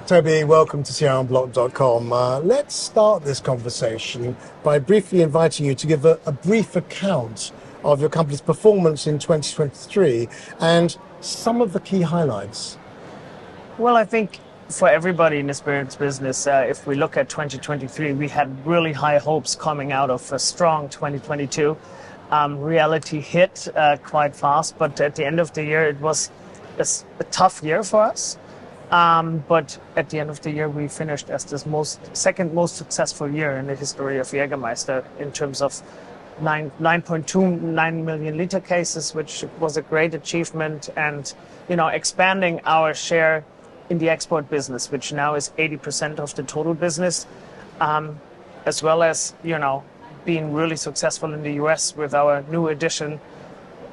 Toby, welcome to CRMBlock.com. Let's start this conversation by briefly inviting you to give a brief account of your company's performance in 2023 and some of the key highlights. Well, I think for everybody in the spirits business, if we look at 2023, we had really high hopes coming out of a strong 2022. Reality hit quite fast, but at the end of the year, it was a tough year for us. But at the end of the year, we finished as the second most successful year in the history of Jägermeister in terms of 9.29 million liter cases, which was a great achievement, and expanding our share in the export business, which now is 80% of the total business, as well as being really successful in the US with our new edition.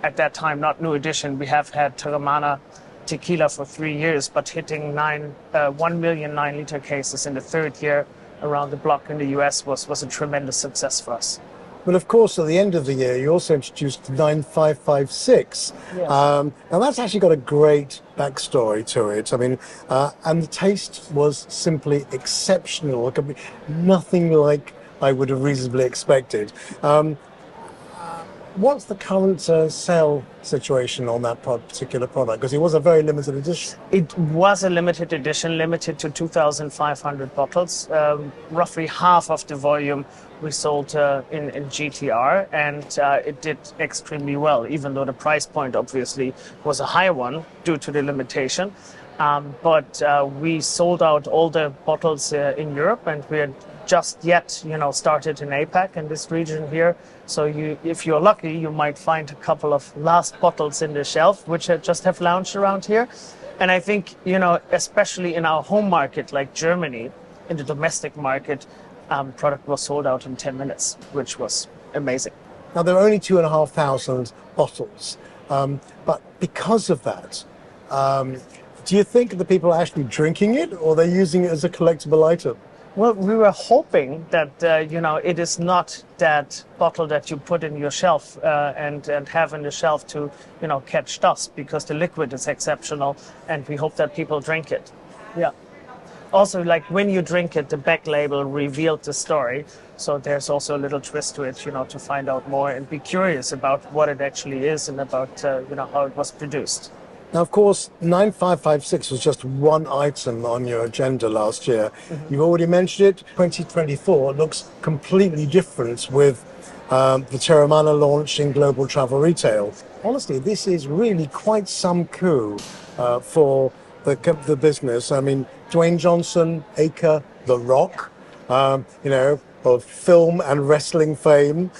At that time, not new edition, we have had Teremana tequila for 3 years, but hitting 1 million 9-liter cases in the third year around the block in the US was a tremendous success for us. Well, of course, at the end of the year, you also introduced 9556. Yes. Now, that's actually got a great backstory to it. I mean, and the taste was simply exceptional. It could be nothing like I would have reasonably expected. What's the current sale situation on that particular product? Because it was a very limited edition. It was a limited edition, limited to 2,500 bottles. Roughly half of the volume we sold in GTR, and it did extremely well, even though the price point obviously was a high one due to the limitation. But we sold out all the bottles in Europe, and we had just yet, started in APAC in this region here. So if you're lucky, you might find a couple of last bottles in the shelf, which just have launched around here. And I think, especially in our home market, like Germany, in the domestic market, product was sold out in 10 minutes, which was amazing. Now, there are only 2,500 bottles, but because of that, do you think that people are actually drinking it, or they're using it as a collectible item? Well, we were hoping that, it is not that bottle that you put in your shelf and have in the shelf to, catch dust, because the liquid is exceptional, and we hope that people drink it. Yeah. Also, like when you drink it, the back label revealed the story. So there's also a little twist to it, to find out more and be curious about what it actually is and about, how it was produced. Now, of course, 9556 was just one item on your agenda last year. Mm-hmm. You've already mentioned it. 2024 looks completely different with the Teremana launch in global travel retail. Honestly, this is really quite some coup for the business. I mean, Dwayne Johnson, Acre, The Rock, of film and wrestling fame,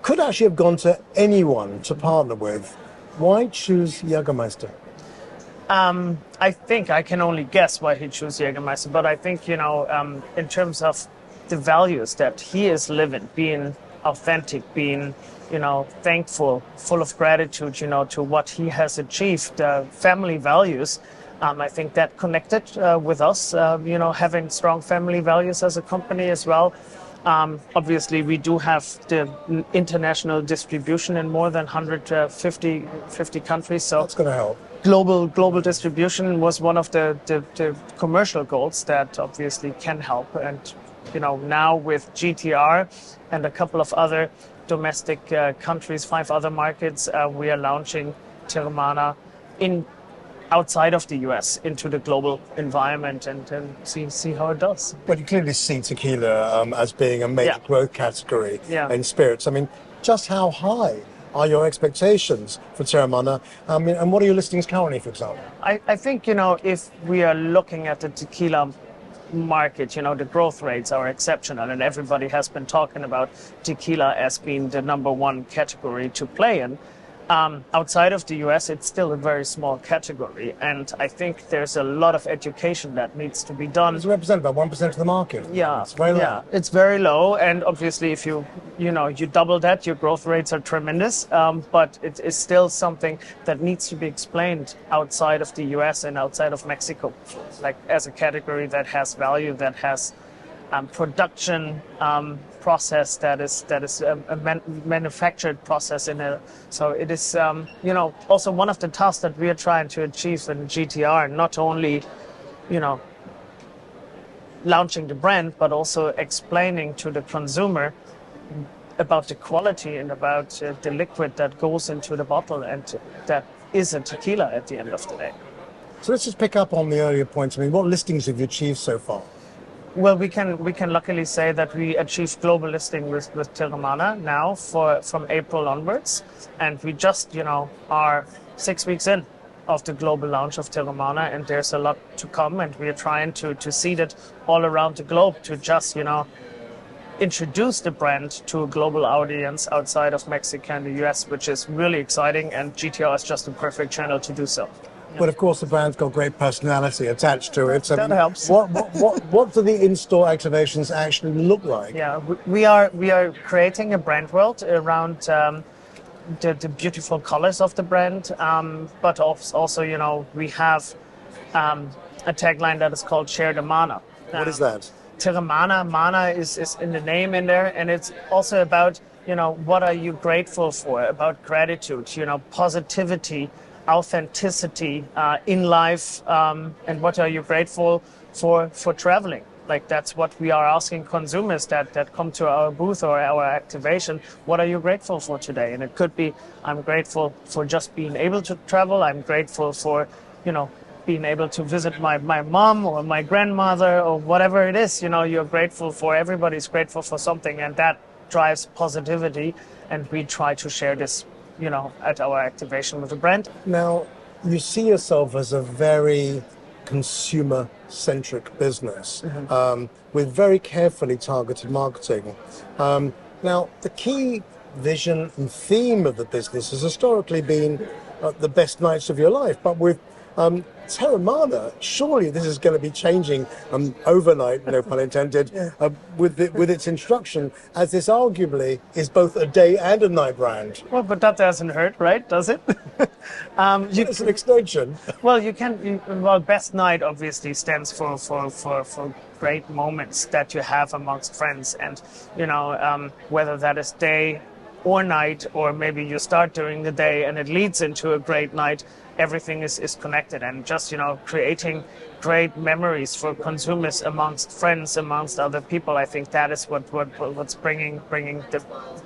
could actually have gone to anyone to partner with. Why choose Jägermeister? I think I can only guess why he chose Jägermeister, but I think, in terms of the values that he is living, being authentic, being, thankful, full of gratitude, to what he has achieved, family values, I think that connected with us, having strong family values as a company as well. Obviously, we do have the international distribution in more than 150 countries. So that's going to help. Global distribution was one of the commercial goals that obviously can help. And now with GTR and a couple of other domestic countries, 5 other markets, we are launching Teremana outside of the US into the global environment and see how it does. Well, you clearly see tequila as being a major growth category in spirits. I mean, just how high are your expectations for Teremana? I mean, and what are your listings currently, for example? I think, if we are looking at the tequila market, the growth rates are exceptional, and everybody has been talking about tequila as being the number one category to play in. Outside of the US, it's still a very small category, and I think there's a lot of education that needs to be done. It's represent about 1% of the market. Yeah, it's very low. Yeah, it's very low, and obviously, if you double that, your growth rates are tremendous. But it is still something that needs to be explained outside of the US and outside of Mexico, like as a category that has value, that has production process that is a manufactured process in it. So it is also one of the tasks that we are trying to achieve in GTR, not only launching the brand, but also explaining to the consumer about the quality and about the liquid that goes into the bottle and that is a tequila at the end of the day. So let's just pick up on the earlier points. I mean, what listings have you achieved so far? Well, we can luckily say that we achieved global listing with Terramana now from April onwards, and we just are 6 weeks in of the global launch of Terramana, and there's a lot to come, and we are trying to seed it all around the globe to just introduce the brand to a global audience outside of Mexico and the US, which is really exciting, and GTR is just a perfect channel to do so. But of course, the brand's got great personality attached to it. So that helps. What do the in-store activations actually look like? Yeah, we are creating a brand world around the beautiful colors of the brand, but also we have a tagline that is called "Share the Mana." What is that? Terramana, mana is in the name in there, and it's also about what are you grateful for, about gratitude, positivity, authenticity in life, and what are you grateful for traveling. Like that's what we are asking consumers that come to our booth or our activation. What are you grateful for today? And it could be, I'm grateful for just being able to travel. I'm grateful for being able to visit my mom or my grandmother or whatever it is. You're grateful for, everybody's grateful for something, and that drives positivity, and we try to share this at our activation with the brand. Now, you see yourself as a very consumer-centric business, with very carefully targeted marketing. Now, the key vision and theme of the business has historically been the best nights of your life, but with Terramana, surely this is going to be changing overnight, no pun intended, with its instruction, as this arguably is both a day and a night brand. Well, but that doesn't hurt, right? Does it? It's an extension. Well, best night obviously stands for great moments that you have amongst friends, and whether that is day or night, or maybe you start during the day and it leads into a great night. Everything is connected, and just creating great memories for consumers amongst friends, amongst other people. I think that is what's bringing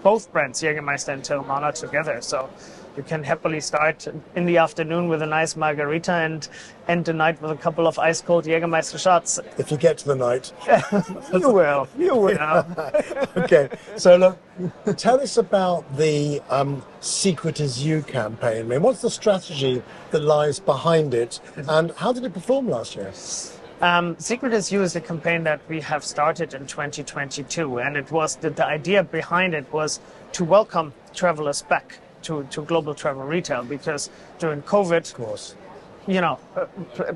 both brands, Jägermeister and Terramana, together. So you can happily start in the afternoon with a nice margarita and end the night with a couple of ice cold Jägermeister shots. If you get to the night. You will. Okay, so look, tell us about the Secret is You campaign. I mean, what's the strategy that lies behind it, and how did it perform last year? Secret is You is a campaign that we have started in 2022, and it was the idea behind it was to welcome travelers back to global travel retail, because during COVID, Of course,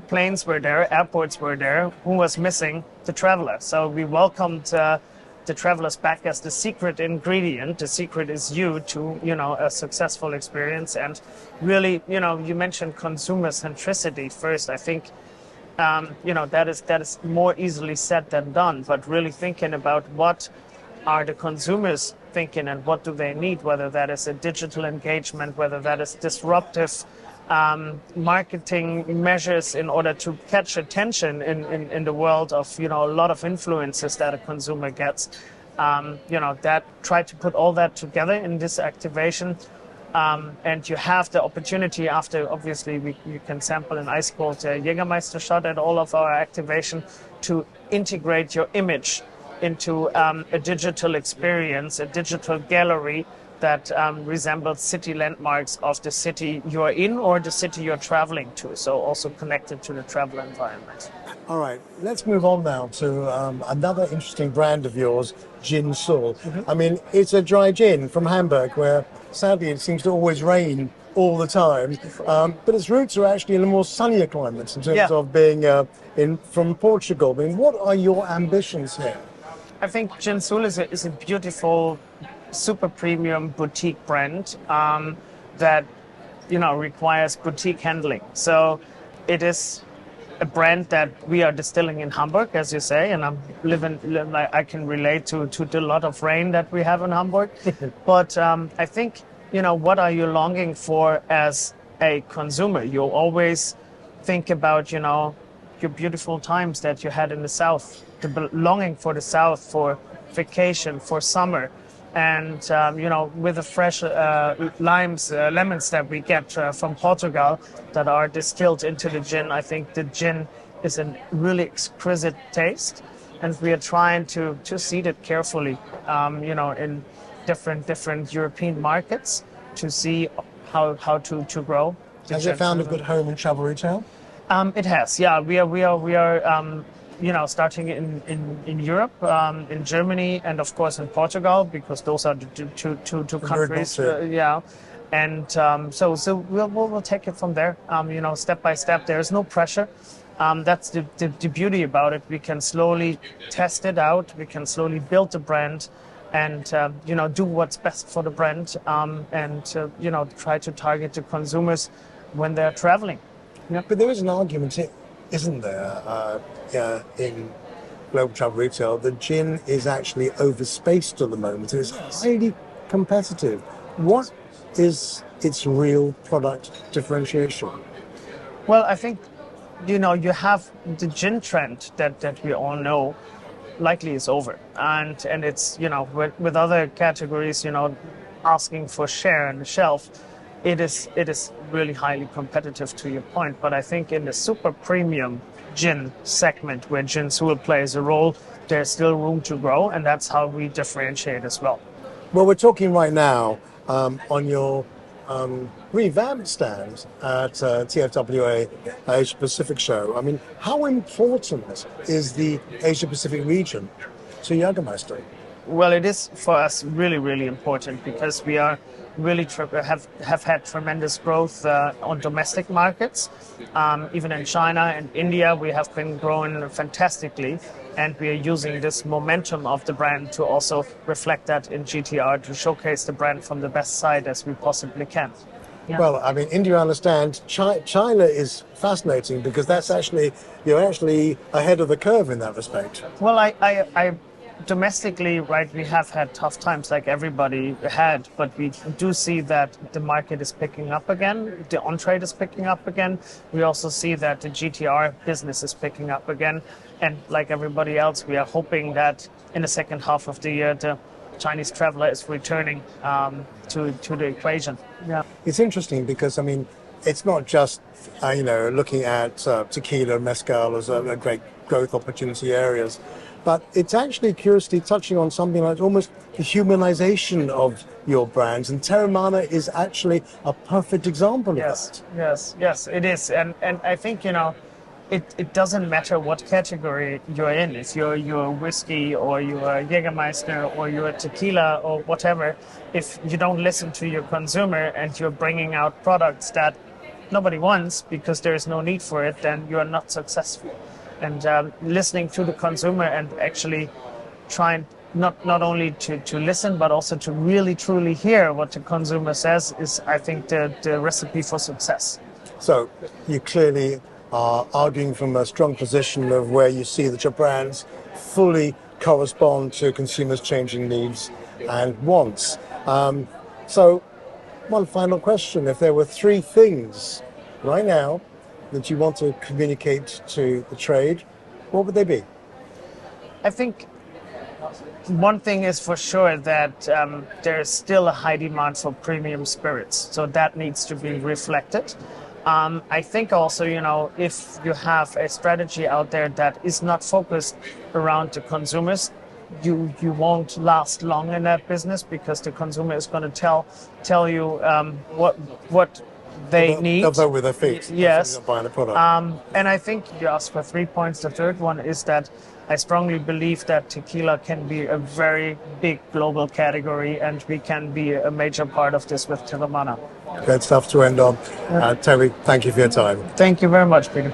planes were there, airports were there. Who was missing? The traveler. So we welcomed the travelers back as the secret ingredient. The secret is you to a successful experience. And really, you mentioned consumer centricity first. I think that is more easily said than done. But really thinking about what are the consumers thinking and what do they need, whether that is a digital engagement, whether that is disruptive marketing measures in order to catch attention in the world of a lot of influences that a consumer gets. That try to put all that together in this activation, and you have the opportunity after. Obviously, you can sample an ice cold Jägermeister shot at all of our activation to integrate your image into a digital experience, a digital gallery that resembles city landmarks of the city you're in or the city you're traveling to, so also connected to the travel environment. All right, let's move on now to another interesting brand of yours, Gin Sul. I mean, it's a dry gin from Hamburg, where sadly it seems to always rain all the time, but its roots are actually in a more sunnier climate in terms of being from Portugal. I mean, what are your ambitions here? I think Gin Sul is a beautiful, super premium boutique brand that requires boutique handling. So it is a brand that we are distilling in Hamburg, as you say, and I can relate to the lot of rain that we have in Hamburg. But I think what are you longing for as a consumer? You always think about your beautiful times that you had in the south, the longing for the south, for vacation, for summer. And, with the fresh lemons that we get from Portugal that are distilled into the gin, I think the gin is a really exquisite taste. And we are trying to seed it carefully, in different European markets to see how to grow. Has it found a good home in travel retail? It has, yeah. We are starting in Europe, in Germany, and of course in Portugal, because those are the two countries. And so we'll take it from there. Step by step. There is no pressure. That's the beauty about it. We can slowly test it out. We can slowly build the brand, and do what's best for the brand, and try to target the consumers when they're traveling. Yeah. But there is an argument, isn't there, in global travel retail, that gin is actually overspaced at the moment. It's highly competitive. What is its real product differentiation? Well, I think, you have the gin trend that we all know likely is over. And it's, with other categories, asking for share on the shelf, it is really highly competitive, to your point. But I think in the super premium gin segment, where gin Sul plays a role, there's still room to grow, and that's how we differentiate as well. Well, we're talking right now on your revamped stand at TFWA Asia Pacific show. I mean, how important is the Asia Pacific region to Jägermeister? Well, it is for us really, really important, because we are really have had tremendous growth on domestic markets. Even in China and India, we have been growing fantastically, and we are using this momentum of the brand to also reflect that in GTR, to showcase the brand from the best side as we possibly can. Yeah. Well, I mean, India, I understand. China is fascinating, because you're actually ahead of the curve in that respect. Well, I domestically, right, we have had tough times like everybody had, but we do see that the market is picking up again. The on-trade is picking up again. We also see that the GTR business is picking up again. And like everybody else, we are hoping that in the second half of the year, the Chinese traveler is returning to the equation. Yeah. It's interesting because, I mean, it's not just, looking at tequila, mezcal as a great growth opportunity areas, but it's actually curiously touching on something like almost the humanization of your brands. And Teremana is actually a perfect example of that. Yes, it is. And I think, it doesn't matter what category you're in. If you're whiskey, or you're Jägermeister, or you're tequila, or whatever, if you don't listen to your consumer and you're bringing out products that nobody wants because there is no need for it, then you are not successful. And listening to the consumer and actually trying not only to listen, but also to really truly hear what the consumer says is, I think, the recipe for success. So you clearly are arguing from a strong position of where you see that your brands fully correspond to consumers' changing needs and wants. So one final question. If there were three things right now that you want to communicate to the trade, what would they be? I think one thing is for sure that there is still a high demand for premium spirits, so that needs to be reflected. I think also, if you have a strategy out there that is not focused around the consumers, you won't last long in that business, because the consumer is going to tell you what they need. They'll vote with their feet. Yes. Buying the product. And I think you asked for 3 points. The third one is that I strongly believe that tequila can be a very big global category, and we can be a major part of this with Teremana. Great stuff to end on. Terry, thank you for your time. Thank you very much, Peter.